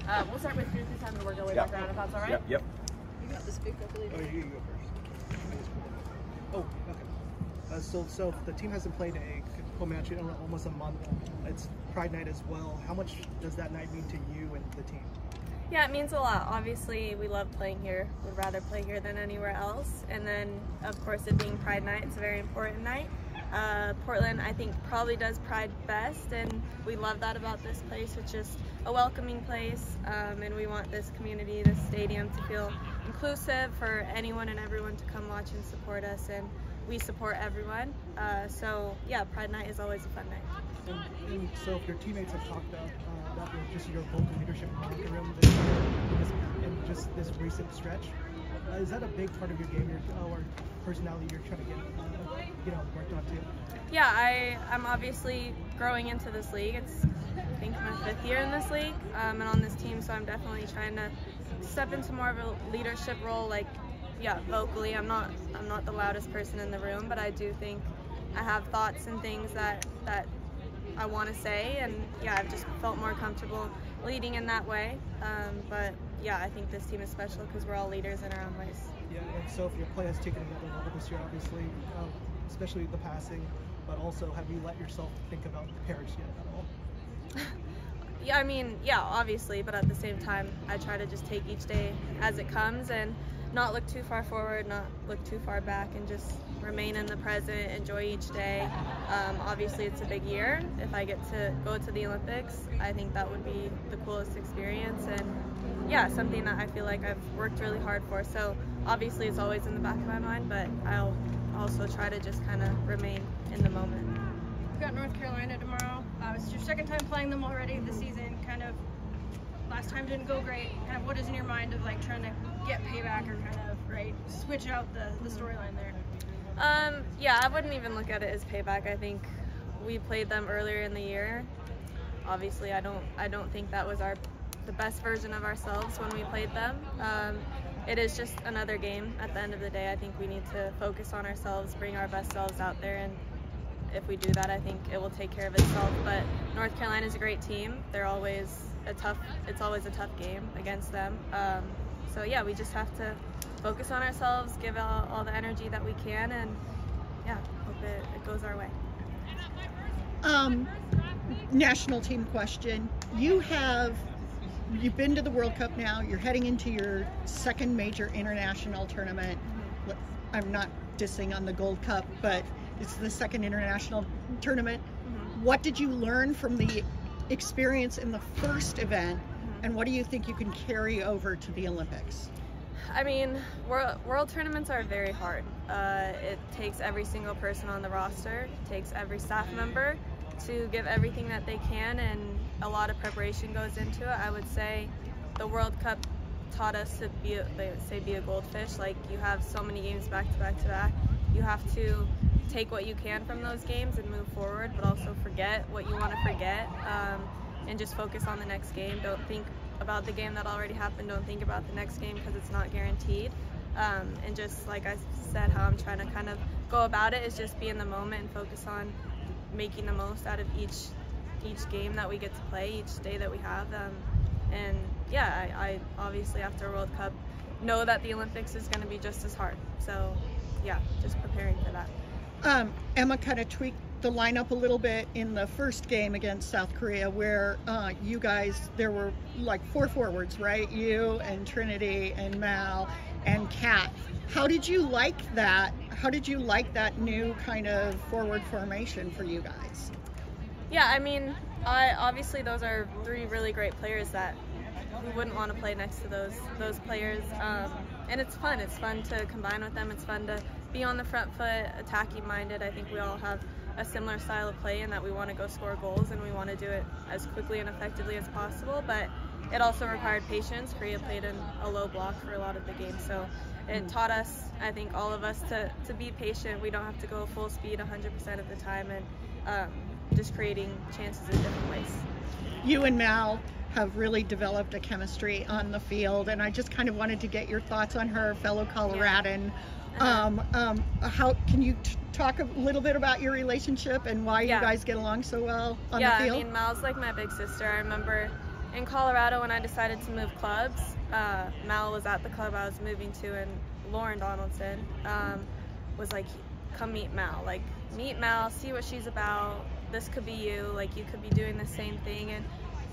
We'll start with you this time and work our way back around if that's all right. Yep. You got this big, I believe. Oh, you go first. Oh, okay. So the team hasn't played a home match in almost a month. It's Pride Night as well. How much does that night mean to you and the team? Yeah, it means a lot. Obviously, we love playing here. We'd rather play here than anywhere else. And then, of course, it being Pride Night, it's a very important night. Portland, I think, probably does Pride best, and we love that about this place. It's just a welcoming place, and we want this community, this stadium, to feel inclusive for anyone and everyone to come watch and support us, and we support everyone. So, yeah, Pride Night is always a fun night. And so if your teammates have talked about your vocal leadership in the locker room in just this recent stretch, is that a big part of your game or personality you're trying to get worked on too? Yeah, I'm obviously growing into this league. It's, I think, my 5th year in this league and on this team, so I'm definitely trying to step into more of a leadership role. Like, yeah, vocally, I'm not the loudest person in the room, but I do think I have thoughts and things that I want to say, and yeah, I've just felt more comfortable leading in that way. But yeah, I think this team is special because we're all leaders in our own ways. Yeah, and Sophia, your play has taken another level this year, obviously, especially the passing, but also have you let yourself think about Paris yet at all? Yeah, I mean, yeah, obviously, but at the same time, I try to just take each day as it comes and not look too far forward, not look too far back, and just remain in the present, enjoy each day. Obviously, it's a big year. If I get to go to the Olympics, I think that would be the coolest experience, and yeah, something that I feel like I've worked really hard for. So obviously it's always in the back of my mind, but I'll also try to just kind of remain in the moment. We've got North Carolina tomorrow. It's your 2nd time playing them already this season. Kind of last time didn't go great. Kind of what is in your mind of like trying to get payback or kind of switch out the storyline there? Yeah, I wouldn't even look at it as payback. I think we played them earlier in the year. Obviously, I don't think that was the best version of ourselves when we played them. It is just another game at the end of the day. I think we need to focus on ourselves, bring our best selves out there, and if we do that, I think it will take care of itself. But North Carolina is a great team. It's always a tough game against them. So yeah, we just have to focus on ourselves, give all the energy that we can, and yeah, hope it goes our way. National team question. You've been to the World Cup now. You're heading into your 2nd major international tournament. I'm not dissing on the Gold Cup, but it's the 2nd international tournament. What did you learn from the experience in the first event, and what do you think you can carry over to the Olympics? I mean, world tournaments are very hard. It takes every single person on the roster, it takes every staff member to give everything that they can, and a lot of preparation goes into it. I would say the World Cup taught us to be a goldfish. Like, you have so many games back to back to back. You have to take what you can from those games and move forward, but also forget what you want to forget, and just focus on the next game. Don't think about the game that already happened. Don't think about the next game because it's not guaranteed. And just like I said, how I'm trying to kind of go about it is just be in the moment and focus on making the most out of each game that we get to play, each day that we have. And yeah, I obviously after World Cup know that the Olympics is going to be just as hard. So yeah, just preparing for that. Emma kind of tweaked the lineup a little bit in the first game against South Korea, where you guys, there were like 4 forwards, right? You and Trinity and Mal and Kat. How did you like that? How did you like that new kind of forward formation for you guys? Yeah, I mean, obviously those are 3 really great players that we wouldn't want to play next to those players. And it's fun. It's fun to combine with them. It's fun to be on the front foot, attacking minded. I think we all have a similar style of play in that we want to go score goals and we want to do it as quickly and effectively as possible, but it also required patience. Korea played in a low block for a lot of the game, so it taught us, I think all of us, to be patient. We don't have to go full speed 100% of the time, and just creating chances in different ways. You and Mal have really developed a chemistry on the field, and I just kind of wanted to get your thoughts on her, fellow Coloradan. How can you talk a little bit about your relationship and why you guys get along so well on the field? I mean, Mal's like my big sister. I remember in Colorado, when I decided to move clubs, Mal was at the club I was moving to, and Lauren Donaldson was like, come meet Mal. Like, meet Mal, see what she's about. This could be you. Like, you could be doing the same thing. And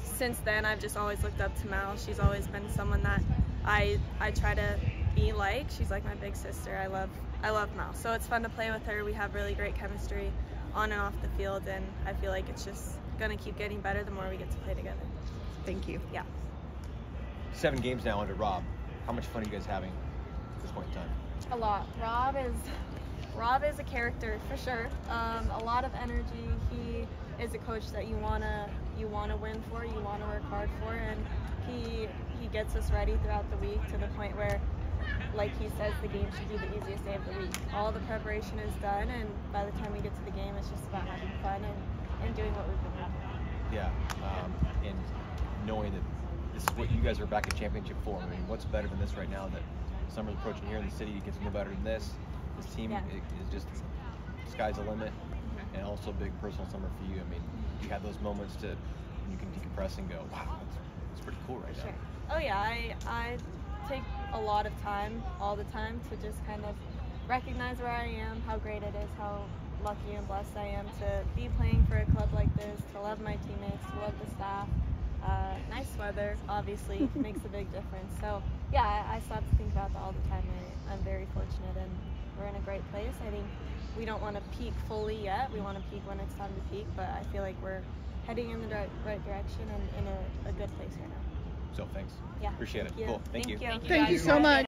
since then, I've just always looked up to Mal. She's always been someone that I try to be like. She's like my big sister. I love Mal. So it's fun to play with her. We have really great chemistry on and off the field, and I feel like it's just gonna keep getting better the more we get to play together. Thank you. Yeah. 7 games now under Rob. How much fun are you guys having at this point in time? A lot. Rob is a character for sure. A lot of energy. He is a coach that you wanna win for, you wanna work hard for, and he gets us ready throughout the week to the point where, like he says, the game should be the easiest day of the week. All the preparation is done, and by the time we get to the game, it's just about having fun and doing what we've been doing. Yeah, and knowing that this is what you guys are back at championship for. I mean, what's better than this right now that summer's approaching here in the city? It gets no better than this. This team is just, sky's the limit, and also a big personal summer for you. I mean, you have those moments when you can decompress and go, wow, it's pretty cool right now. Oh yeah, I take a lot of time, all the time, to just kind of recognize where I am, how great it is, how lucky and blessed I am to be playing for a club like this, to love my teammates, to love the staff. Nice weather, obviously, makes a big difference. So yeah, I stop to think about that all the time. I'm very fortunate, and we're in a great place. I think we don't want to peak fully yet. We want to peak when it's time to peak, but I feel like we're heading in the right direction and in a good place right now. So thanks. Yeah. Appreciate it. Thank you. Cool. Thank you. Thank you so much.